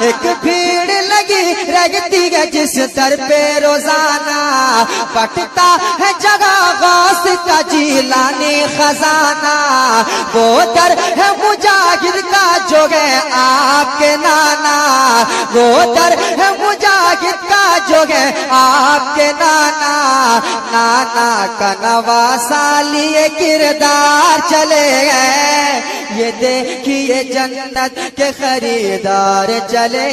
एक भीड़ लगी रहती है जिस दर पे रोजाना, पटता है जगह गौस का जीलानी खजाना। वो दर है मुजाहिद का जो है आपके नाना, वो दर है मुजाहिद का जो है आपके नाना। नाना का नवासा लिए किरदार चले गए, ये देखिए जन्नत के खरीदार चले।